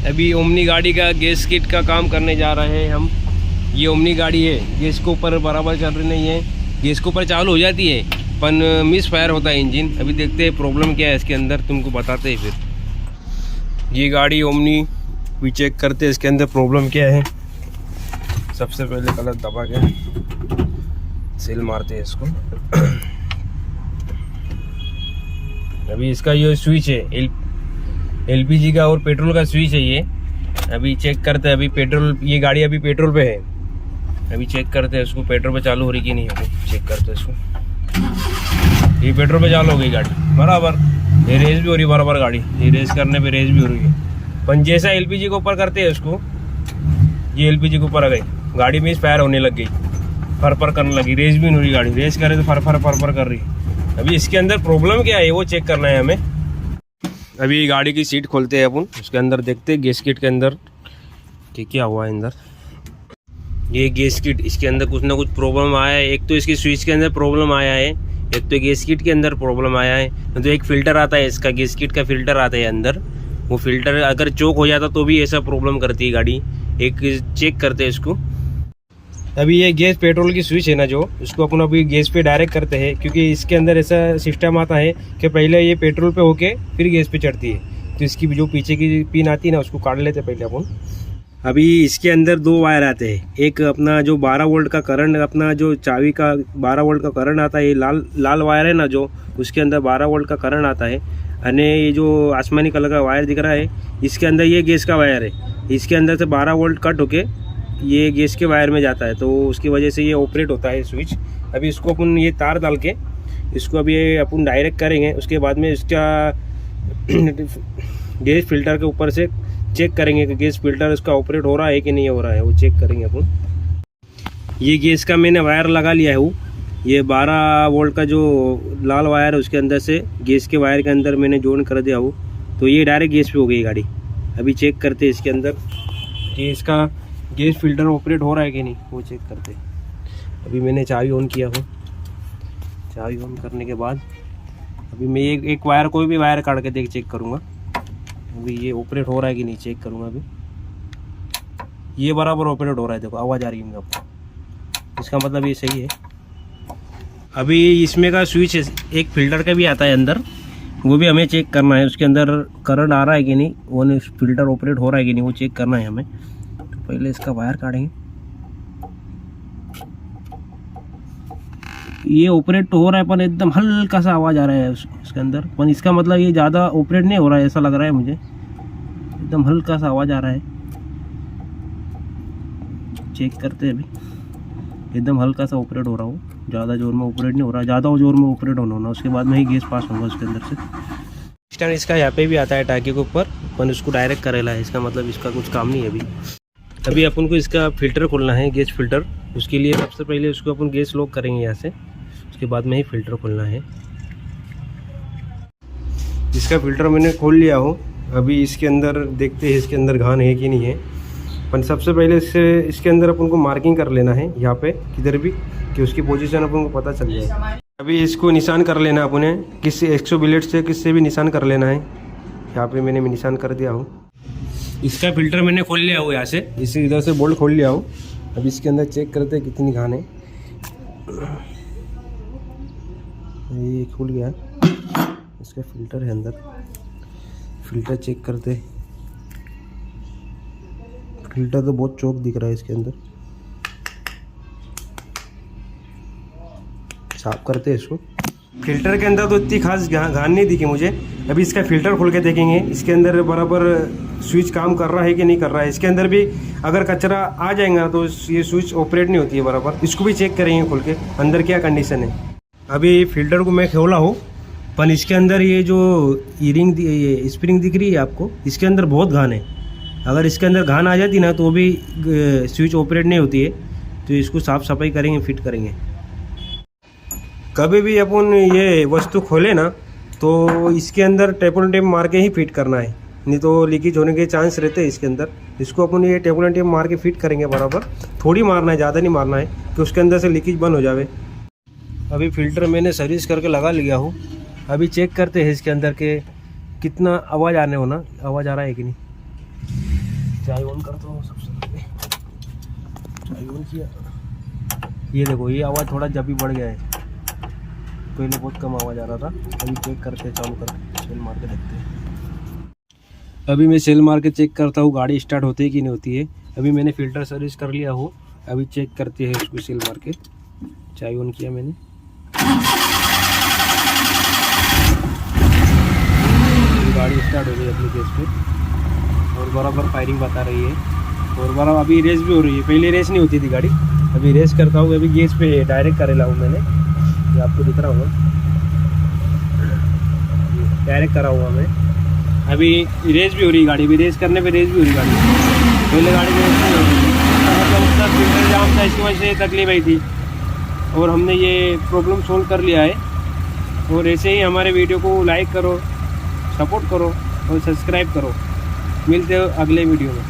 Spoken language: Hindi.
अभी ओमनी गाड़ी का गैस किट का काम करने जा रहे हैं हम। ये ओमनी गाड़ी है, गैस के ऊपर बराबर चल रही नहीं है। गैस के ऊपर चालू हो जाती है पर मिस फायर होता है इंजन। अभी देखते हैं प्रॉब्लम क्या है इसके अंदर, तुमको बताते हैं फिर। ये गाड़ी ओमनी भी चेक करते हैं इसके अंदर प्रॉब्लम क्या है। सबसे पहले कलर दबा के सील मारते हैं इसको। अभी इसका ये स्विच है एलपीजी का और पेट्रोल का स्विच है ये। अभी चेक करते हैं। अभी पेट्रोल, ये गाड़ी अभी पेट्रोल पे है। अभी चेक करते हैं इसको पेट्रोल पे चालू हो रही कि नहीं। अभी चेक करते हैं इसको। ये पेट्रोल पे चालू हो गई गाड़ी बराबर। ये रेस भी हो रही बराबर गाड़ी। ये रेस करने पे रेस भी हो रही है। पर जैसा एलपीजी के ऊपर करते हैं इसको, ये एलपीजी के ऊपर आ गई गाड़ी में फायर होने लग गई, फर करने लगी। रेस भी नहीं हो रही गाड़ी। रेस करे तो फर कर रही। अभी इसके अंदर प्रॉब्लम क्या है वो चेक करना है हमें। अभी गाड़ी की सीट खोलते हैं अपन, उसके अंदर देखते हैं गैस किट के अंदर कि क्या हुआ है अंदर। ये गैस किट, इसके अंदर कुछ ना कुछ प्रॉब्लम आया है। एक तो इसकी स्विच के अंदर प्रॉब्लम आया है, एक तो गैस किट के अंदर प्रॉब्लम आया है। तो एक फ़िल्टर आता है इसका, गैस किट का फ़िल्टर आता है अंदर। वो फ़िल्टर अगर चोक हो जाता तो भी ऐसा प्रॉब्लम करती है गाड़ी। एक चेक करते हैं इसको। अभी ये गैस पेट्रोल की स्विच है ना जो, इसको अपन अभी गैस पे डायरेक्ट करते हैं, क्योंकि इसके अंदर ऐसा सिस्टम आता है कि पहले ये पेट्रोल पे होके फिर गैस पे चढ़ती है। तो इसकी जो पीछे की पिन आती है ना उसको काट लेते हैं पहले अपन। अभी इसके अंदर दो वायर आते हैं। एक अपना जो 12 वोल्ट का करंट, अपना जो चाबी का 12 वोल्ट का करंट आता है, ये लाल वायर है ना जो, उसके अंदर 12 वोल्ट का करंट आता है। और ये जो आसमानी कलर का वायर दिख रहा है, इसके अंदर ये गैस का वायर है। इसके अंदर से 12 वोल्ट कट होके ये गैस के वायर में जाता है, तो उसकी वजह से ये ऑपरेट होता है स्विच। अभी इसको अपन ये तार डाल के इसको अभी अपन डायरेक्ट करेंगे। उसके बाद में इसका गैस फिल्टर के ऊपर से चेक करेंगे कि गैस फिल्टर इसका ऑपरेट हो रहा है कि नहीं हो रहा है, वो चेक करेंगे अपन। ये गैस का मैंने वायर लगा लिया है। वो ये 12 वोल्ट का जो लाल वायर है उसके अंदर से गैस के वायर के अंदर मैंने जोड़ कर दिया हो, तो ये डायरेक्ट गैस पे हो गई गाड़ी। अभी चेक करते हैं इसके अंदर कि इसका गैस फिल्टर ऑपरेट हो रहा है कि नहीं, वो चेक करते हैं। अभी मैंने चाबी ऑन किया हो। चाबी ऑन करने के बाद अभी मैं एक वायर, कोई भी वायर काट के चेक करूँगा। अभी ये ऑपरेट हो रहा है कि नहीं चेक करूँगा। अभी ये बराबर ऑपरेट हो रहा है, देखो आवाज़ आ रही है आपको, इसका मतलब ये सही है। अभी इसमें का स्विच एक फ़िल्टर का भी आता है अंदर, वो भी हमें चेक करना है। उसके अंदर करंट आ रहा है कि नहीं, वो फिल्टर ऑपरेट हो रहा है कि नहीं, वो चेक करना है हमें। तो पहले इसका वायर काटेंगे। ये ऑपरेट तो हो रहा है पर एकदम हल्का सा आवाज़ आ रहा है उसके अंदर, पर इसका मतलब ये ज़्यादा ऑपरेट नहीं हो रहा है ऐसा लग रहा है मुझे। एकदम हल्का सा आवाज़ आ रहा है। चेक करते हैं अभी। एकदम हल्का सा ऑपरेट हो रहा हो, ज़्यादा जोर में ऑपरेट नहीं हो रहा। ज़्यादा जोर में ऑपरेट होना, उसके बाद में ही गैस पास होगा उसके अंदर से। स्टैंड इसका यहाँ पे भी आता है टाँकी के ऊपर, पर उसको डायरेक्ट करेला है। इसका मतलब इसका कुछ काम नहीं है। अभी अपन को इसका फ़िल्टर खोलना है, गैस फिल्टर। उसके लिए सबसे पहले उसको अपन गैस लॉक करेंगे यहाँ से, उसके बाद में ही फ़िल्टर खोलना है। इसका फ़िल्टर मैंने खोल लिया हो। अभी इसके अंदर देखते हैं इसके अंदर घान है कि नहीं है। पर सबसे पहले इसके अंदर अपन को मार्किंग कर लेना है यहाँ पे किधर भी, कि उसकी पोजीशन अपन को पता चल जाए। अभी इसको निशान कर लेना अपन ने, किससे 100 बिलेट से किससे भी निशान कर लेना है। यहाँ पे मैंने निशान कर दिया हूँ। इसका फ़िल्टर मैंने खोल लिया हो यहाँ से, इसी इधर से बोल्ट खोल लिया हो। अब इसके अंदर चेक करते हैं कितनी घान है। ये खुल गया, इसका फ़िल्टर है अंदर। फ़िल्टर चेक करते। फ़िल्टर तो बहुत चौक दिख रहा है इसके अंदर। साफ करते हैं इसको। फ़िल्टर के अंदर तो इतनी खास घान नहीं दिखी मुझे। अभी इसका फ़िल्टर खोल के देखेंगे इसके अंदर बराबर स्विच काम कर रहा है कि नहीं कर रहा है। इसके अंदर भी अगर कचरा आ जाएगा तो ये स्विच ऑपरेट नहीं होती है बराबर। इसको भी चेक करेंगे खोल के अंदर क्या कंडीशन है। अभी फ़िल्टर को मैं खोला हो, पर इसके अंदर ये जो ईरिंग, ये स्प्रिंग दिख रही है आपको, इसके अंदर बहुत घान है। अगर इसके अंदर घान आ जाती ना तो भी स्विच ऑपरेट नहीं होती है। तो इसको साफ़ सफाई करेंगे, फिट करेंगे। कभी भी अपन ये वस्तु खोले ना तो इसके अंदर टेप एंड टेप मार के ही फिट करना है, नहीं तो लीकेज होने के चांस रहते हैं इसके अंदर। इसको अपन ये टेप एंड टेप मार के फिट करेंगे बराबर। थोड़ी मारना है, ज़्यादा नहीं मारना है कि उसके अंदर से लीकेज बंद हो जावे। अभी फ़िल्टर मैंने सर्विस करके लगा लिया हूँ। अभी चेक करते हैं इसके अंदर के कितना आवाज़ आने होना, आवाज़ आ रहा है कि नहीं। चाय ऑन करता हूँ सबसे पहले। चाय ऑन किया, ये देखो ये आवाज़ थोड़ा जब भी बढ़ गया है, पहले बहुत कम आवाज़ आ रहा था। अभी चेक करते हैं, चालू करके सेल मार के देखते हैं। अभी मैं सेल मार के चेक करता हूँ गाड़ी स्टार्ट होती है कि नहीं होती है। अभी मैंने फ़िल्टर सर्विस कर लिया हो, अभी चेक करते हैं उसको सेल मार के। चाय ऑन किया मैंने, गाड़ी स्टार्ट हो गई अपनी गैस पे और बराबर फायरिंग बता रही है और बराबर अभी रेस भी हो रही है। पहले रेस नहीं होती थी गाड़ी, अभी रेस करता हूँ। अभी गैस पे डायरेक्ट करेला हूँ मैंने, ये आपको दिख रहा होगा, डायरेक्ट करा हुआ मैं। अभी रेस भी हो रही गाड़ी, अभी रेस करने पे रेस भी हो रही गाड़ी। पहले गाड़ी रेस नहीं हो रही, मतलब उसका फिल्टर जाम था, इसकी वजह से तकलीफ आई थी और हमने ये प्रॉब्लम सोल्व कर लिया है। और ऐसे ही हमारे वीडियो को लाइक करो, सपोर्ट करो और सब्सक्राइब करो। मिलते हो अगले वीडियो में।